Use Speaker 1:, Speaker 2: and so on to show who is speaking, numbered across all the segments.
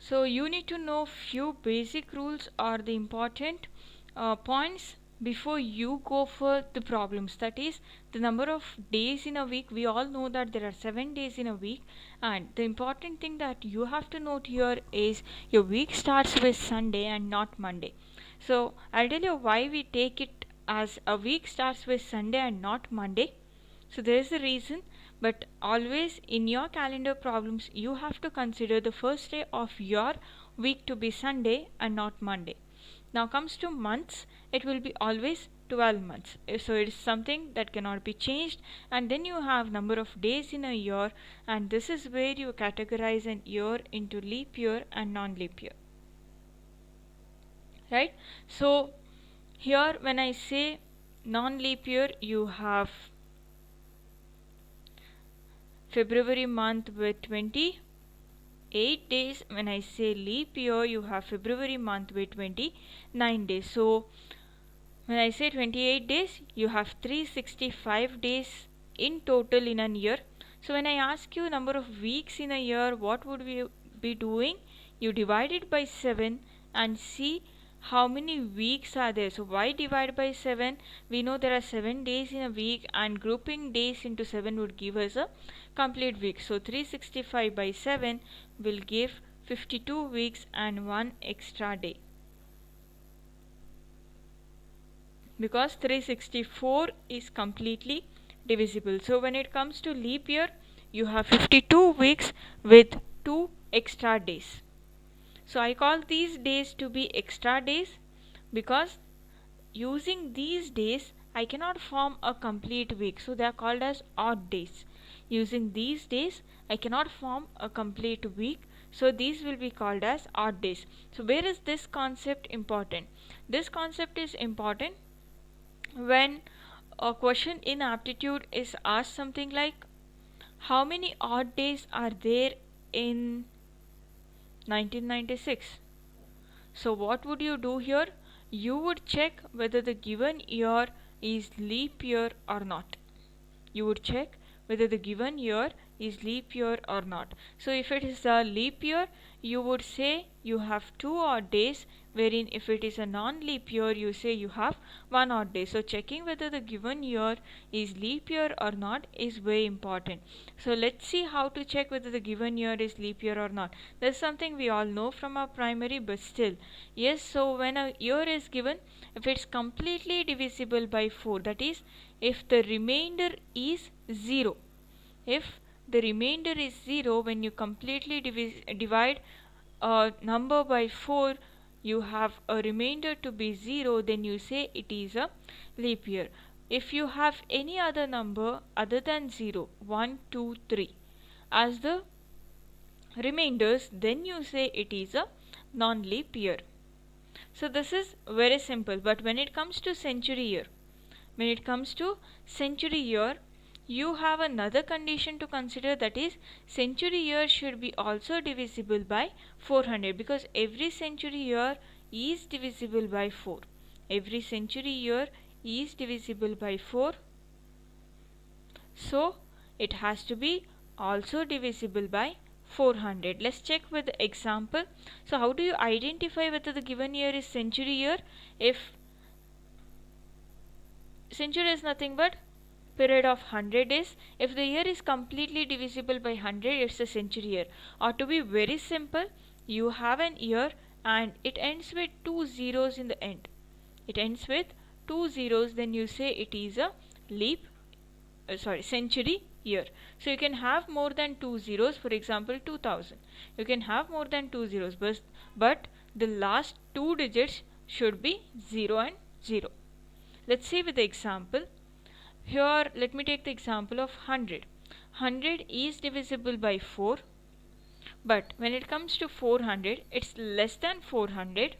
Speaker 1: So you need to know few basic rules or the important points before you go for the problems. That is the number of days in a week. We all know that there are 7 days in a week, and the important thing that you have to note here is your week starts with Sunday and not Monday. So I'll tell you why we take it as a week starts with Sunday and not Monday. So there is a reason, but always in your calendar problems you have to consider the first day of your week to be Sunday and not Monday. Now comes to months, it will be always 12 months. So it is something that cannot be changed, and then you have number of days in a year, and this is where you categorize an year into leap year and non-leap year. Right? So here when I say non-leap year, you have February month with 28 days. When I say leap year, you have February month with 29 days. So when I say 28 days, you have 365 days in total in a year. So when I ask you number of weeks in a year, what would we be doing? You divide it by 7 and see how many weeks are there. So why divide by 7? We know there are 7 days in a week, and grouping days into 7 would give us a complete week. So 365 by 7 will give 52 weeks and 1 extra day, because 364 is completely divisible. So when it comes to leap year, you have 52 weeks with 2 extra days. So I call these days to be extra days because using these days I cannot form a complete week, so they are called as odd days. Using these days I cannot form a complete week, so these will be called as odd days. So where is this concept important? This concept is important when a question in aptitude is asked something like, how many odd days are there in 1996? So what would you do here? You would check whether the given year is leap year or not. You would check whether the given year is leap year or not. So if it is a leap year, you would say you have 2 odd days, wherein if it is a non-leap year, you say you have 1 odd day. So checking whether the given year is leap year or not is very important. So let's see how to check whether the given year is leap year or not. That's something we all know from our primary, but still. Yes, so when a year is given, if it's completely divisible by 4, that is, if the remainder is 0, if the remainder is 0, when you completely divide a number by 4, you have a remainder to be 0, then you say it is a leap year. If you have any other number other than 0, 1, 2, 3 as the remainders, then you say it is a non-leap year. So this is very simple. But when it comes to century year, you have another condition to consider, that is century year should be also divisible by 400, because every century year is divisible by 4. Every century year is divisible by 4. So it has to be also divisible by 400. Let's check with the example. So how do you identify whether the given year is century year? If century is nothing but period of 100 days, if the year is completely divisible by 100, it's a century year. Or to be very simple, you have an year and it ends with 2 zeros in the end. It ends with 2 zeros, then you say it is a century year. So you can have more than 2 zeros, for example 2000. You can have more than 2 zeros, but the last 2 digits should be 0 and 0. Let's see with the example. Here let me take the example of 100. 100 is divisible by 4, but when it comes to 400, it's less than 400.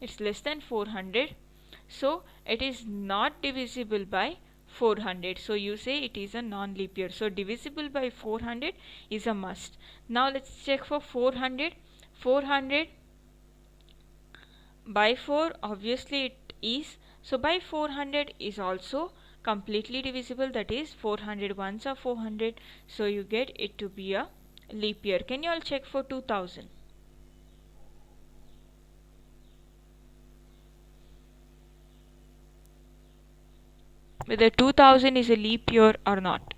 Speaker 1: It's less than 400, so it is not divisible by 400. So you say it is a non-leap year. So divisible by 400 is a must. Now let's check for 400. 400 by 4, obviously it is. So by 400 is also completely divisible, that is 400 ones are 400, so you get it to be a leap year. Can you all check for 2000? whether 2000 is a leap year or not.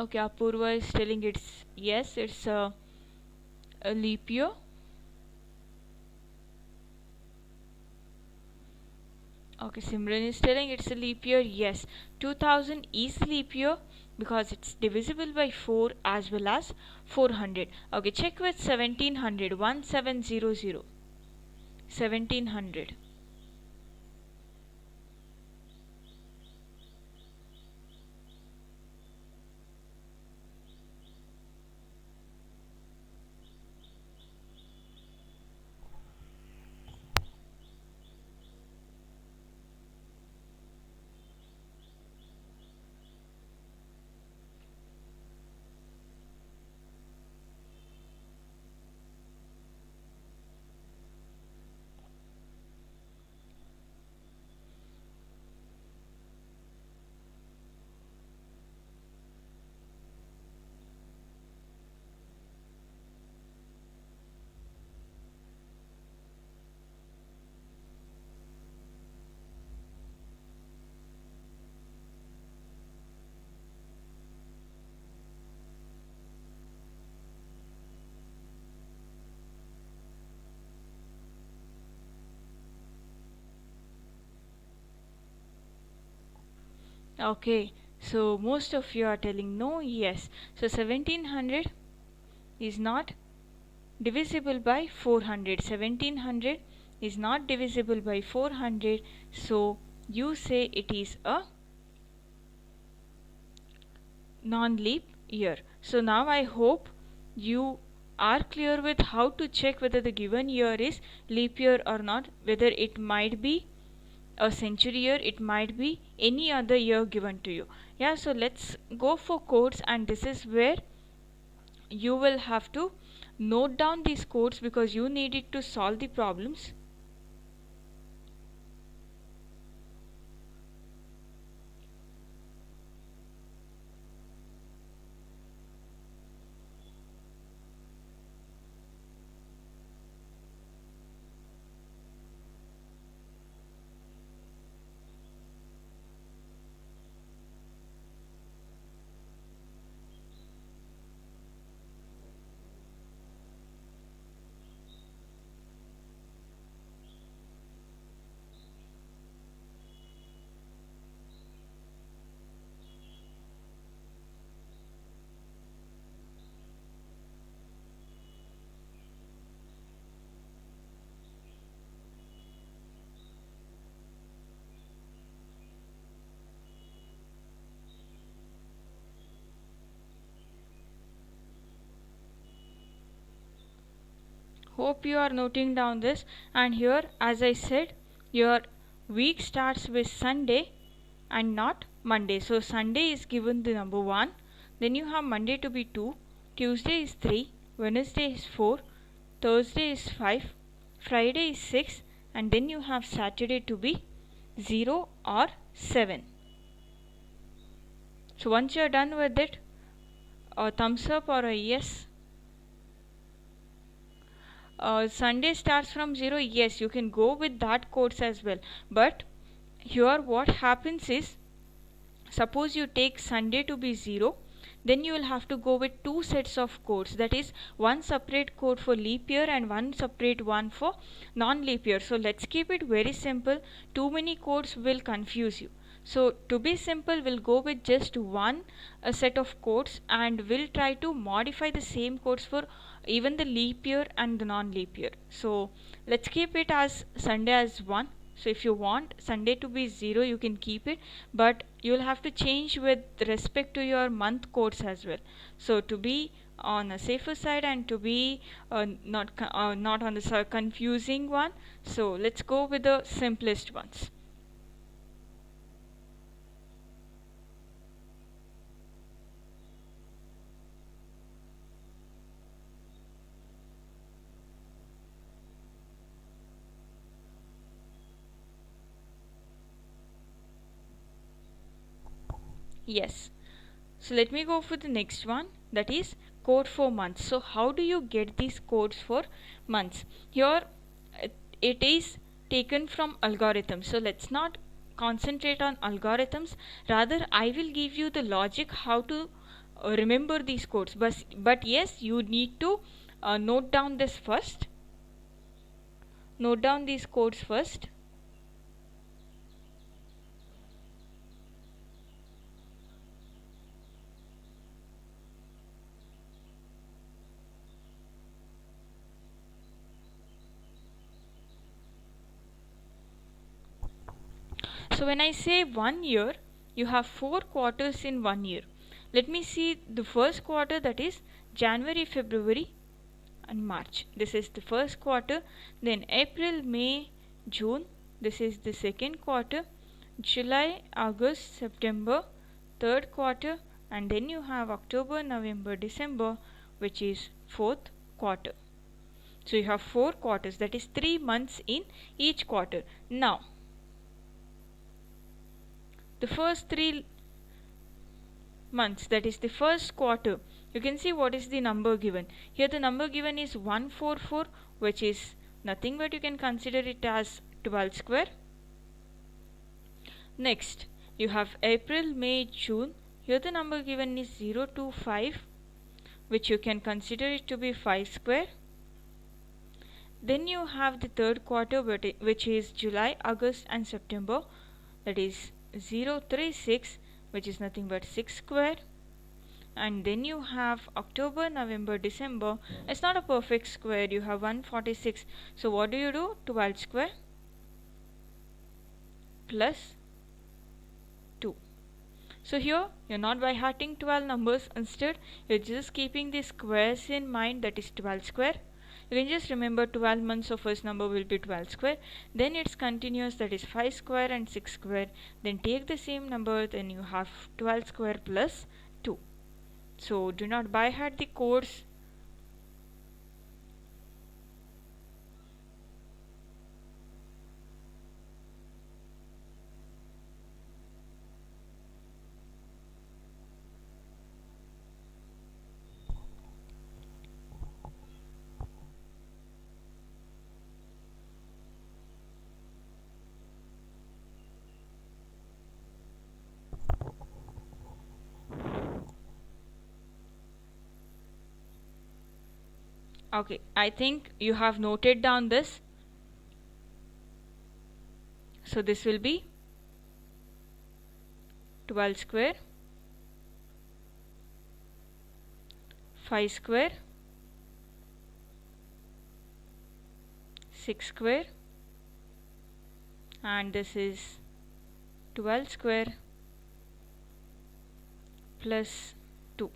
Speaker 1: Okay, Apurva is telling it's yes, it's a leap year. Okay, Simran is telling it's a leap year. Yes, 2000 is leap year because it's divisible by 4 as well as 400. Okay, check with 1700. 1700. 1700. Okay, so most of you are telling no, yes. So 1700 is not divisible by 400. 1700 is not divisible by 400. So you say it is a non-leap year. So now I hope you are clear with how to check whether the given year is leap year or not, whether it might be a century year, it might be any other year given to you. Yeah, so let's go for codes, and this is where you will have to note down these codes because you need it to solve the problems. Hope you are noting down this. And here, as I said, your week starts with Sunday and not Monday. So Sunday is given the number 1. Then you have Monday to be 2. Tuesday is 3. Wednesday is 4. Thursday is 5. Friday is 6. And then you have Saturday to be 0 or 7. So once you are done with it, a thumbs up or a yes. Sunday starts from 0. Yes, you can go with that codes as well. But here what happens is, suppose you take Sunday to be 0, then you will have to go with 2 sets of codes. That is, one separate code for leap year and one separate one for non-leap year. So let's keep it very simple. Too many codes will confuse you. So to be simple, we'll go with just one set of codes, and we'll try to modify the same codes for even the leap year and the non-leap year. So let's keep it as Sunday as 1. So if you want Sunday to be 0, you can keep it, but you'll have to change with respect to your month codes as well. So to be on a safer side and to be not on the confusing one, so let's go with the simplest ones. Yes. So let me go for the next one, that is code for months. So how do you get these codes for months? Here it is taken from algorithms. So let's not concentrate on algorithms. Rather, I will give you the logic how to remember these codes. But yes, you need to note down this first. Note down these codes first. So when I say 1 year, you have 4 quarters in 1 year. Let me see the first quarter, that is January, February and March. This is the first quarter. Then April, May, June. This is the second quarter. July, August, September, third quarter. And then you have October, November, December, which is fourth quarter. So you have 4 quarters, that is 3 months in each quarter. Now the first 3 months, that is the first quarter, you can see what is the number given. Here the number given is 144, which is nothing but you can consider it as 12 square. Next you have April, May, June. Here the number given is 025, which you can consider it to be 5 square. Then you have the third quarter, which is July, August and September, that is 036, which is nothing but 6 square. And then you have October, November, December. It's not a perfect square, you have 146. So what do? 12 square plus 2. So here you're not by hearting 12 numbers, instead you're just keeping the squares in mind, that is 12 square. You can just remember 12 months, so first number will be 12 square. Then it's continuous, that is 5 square and 6 square. Then take the same number, then you have 12 square plus 2. So do not by heart the codes. Okay, I think you have noted down this. So this will be 12 square, 5 square, 6 square, and this is 12 square plus 2.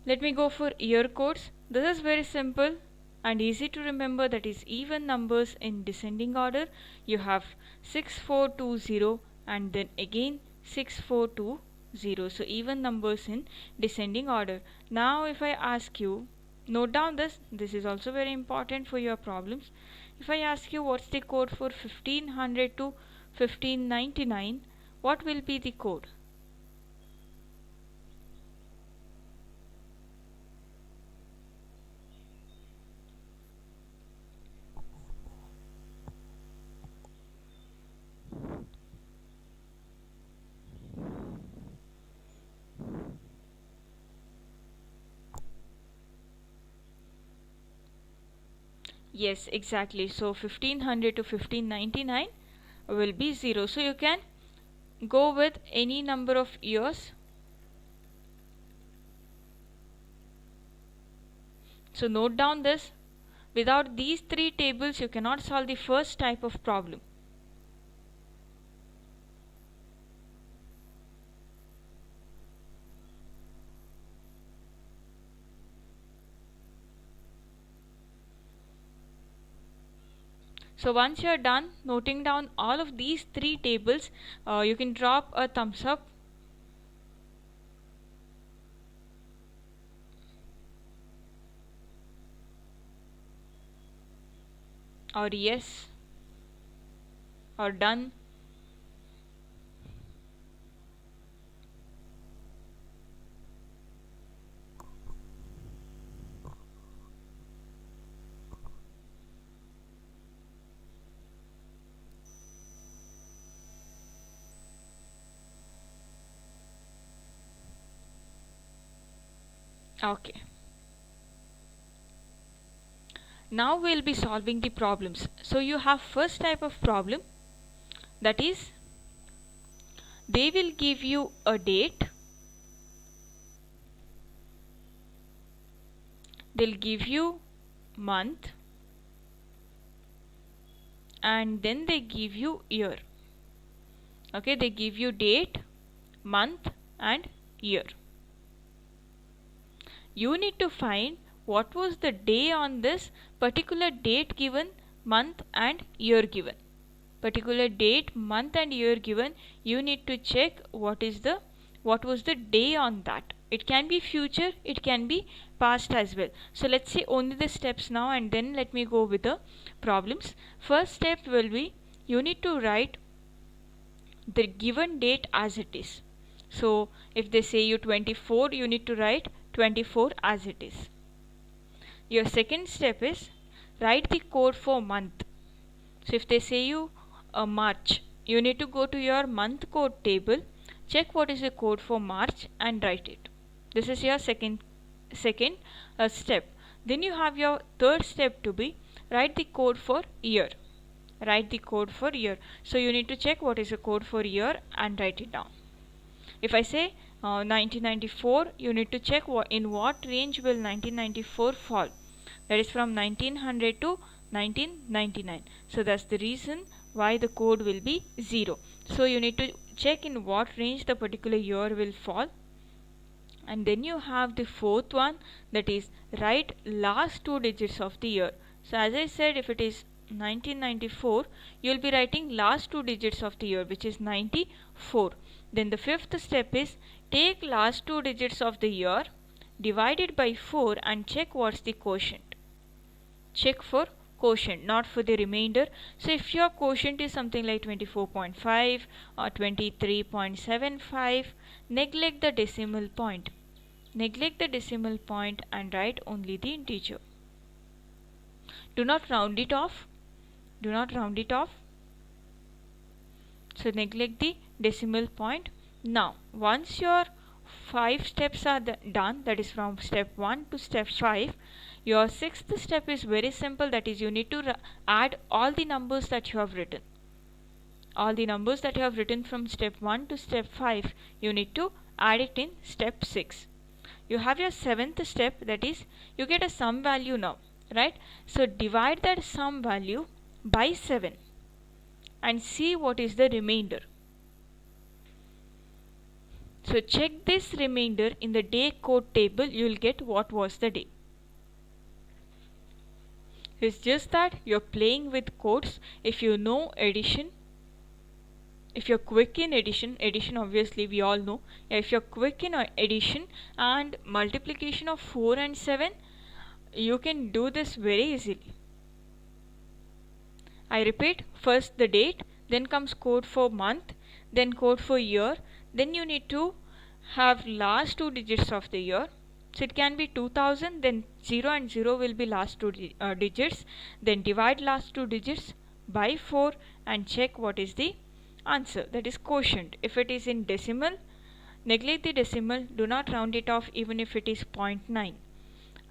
Speaker 1: Let me go for year codes. This is very simple and easy to remember, that is even numbers in descending order. You have 6420 and then again 6420. So even numbers in descending order. Now if I ask you, note down this is also very important for your problems. If I ask you what's the code for 1500 to 1599, what will be the code? Yes, exactly. So 1500 to 1599 will be 0. So you can go with any number of years. So note down this. Without these three tables, you cannot solve the first type of problem. So once you are done noting down all of these three tables, you can drop a thumbs up. Or yes, or done. Okay. Now we'll be solving the problems. So you have first type of problem, that is they will give you a date, they'll give you month, and then they give you year. Okay, they give you date, month and year. You need to find what was the day on this particular date given, month and year given. Particular date, month and year given, you need to check what was the day on that. It can be future, it can be past as well. So let's see only the steps now, and then let me go with the problems. First step will be, you need to write the given date as it is. So if they say you 24, you need to write 24 as it is. Your second step is write the code for month. So if they say you March, you need to go to your month code table, check what is the code for March and write it. This is your second step. Then you have your third step to be write the code for year. Write the code for year. So you need to check what is the code for year and write it down. If I say 1994, you need to check in what range will 1994 fall. That is from 1900 to 1999. So that's the reason why the code will be 0. So you need to check in what range the particular year will fall. And then you have the fourth one, that is write last two digits of the year. So as I said, if it is 1994, you will be writing last two digits of the year, which is 94. Then the fifth step is take last two digits of the year, divide it by 4 and check what's the quotient. Check for quotient, not for the remainder. So if your quotient is something like 24.5 or 23.75, neglect the decimal point. Neglect the decimal point and write only the integer. Do not round it off. Do not round it off. So neglect the decimal point. Now once your 5 steps are done, that is from step 1 to step 5, your sixth step is very simple, that is you need to add all the numbers that you have written. All the numbers that you have written from step 1 to step 5, you need to add it in step 6. You have your seventh step, that is you get a sum value now, right? So divide that sum value by 7 and see what is the remainder. So check this remainder in the day code table, you will get what was the day. It's just that you're playing with codes. If you know addition, if you're quick in addition obviously we all know, if you're quick in addition and multiplication of 4 and 7, you can do this very easily. I repeat, first the date, then comes code for month, then code for year, then you need to have last two digits of the year. So it can be 2000, then 0 and 0 will be last two digits, then divide last two digits by 4 and check what is the answer, that is quotient. If it is in decimal, neglect the decimal, do not round it off even if it is 0.9.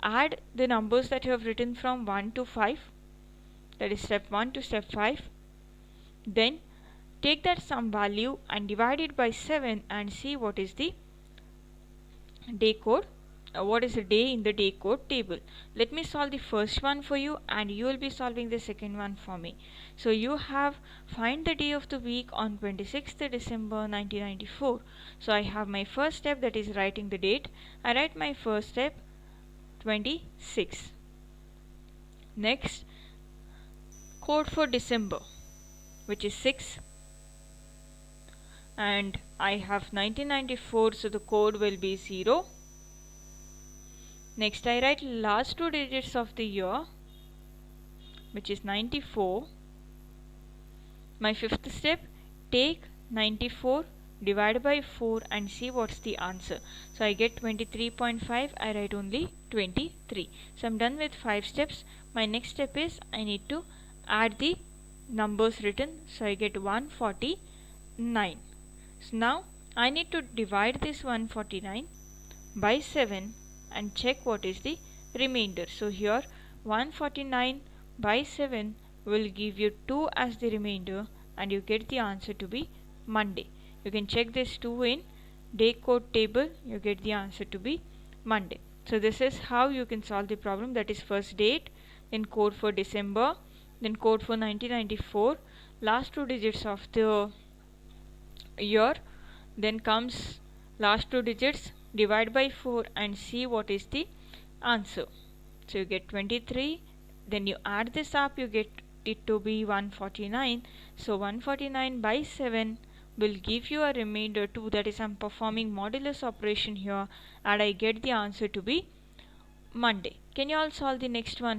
Speaker 1: Add the numbers that you have written from 1 to 5, that is step 1 to step 5. Then take that sum value and divide it by 7 and see what is the day code what is the day in the day code table. Let me solve the first one for you and you will be solving the second one for me. So you have find the day of the week on 26th December 1994. So I have my first step, that is writing the date. I write my first step 26. Next, code for December, which is 6, and I have 1994, so the code will be 0. Next I write last 2 digits of the year, which is 94. My fifth step, take 94, divide by 4 and see what's the answer. So I get 23.5, I write only 23. So I'm done with 5 steps. My next step is I need to add the numbers written. So I get 149. So now I need to divide this 149 by 7 and check what is the remainder. So here 149 by 7 will give you 2 as the remainder and you get the answer to be Monday. You can check this 2 in day code table, you get the answer to be Monday. So this is how you can solve the problem, that is first date, then code for December, then code for 1994, last 2 digits of the year, then comes last 2 digits, divide by 4 and see what is the answer. So you get 23, then you add this up, you get it to be 149. So 149 by 7 will give you a remainder 2, that is I'm performing modulus operation here and I get the answer to be Monday. Can you all solve the next one?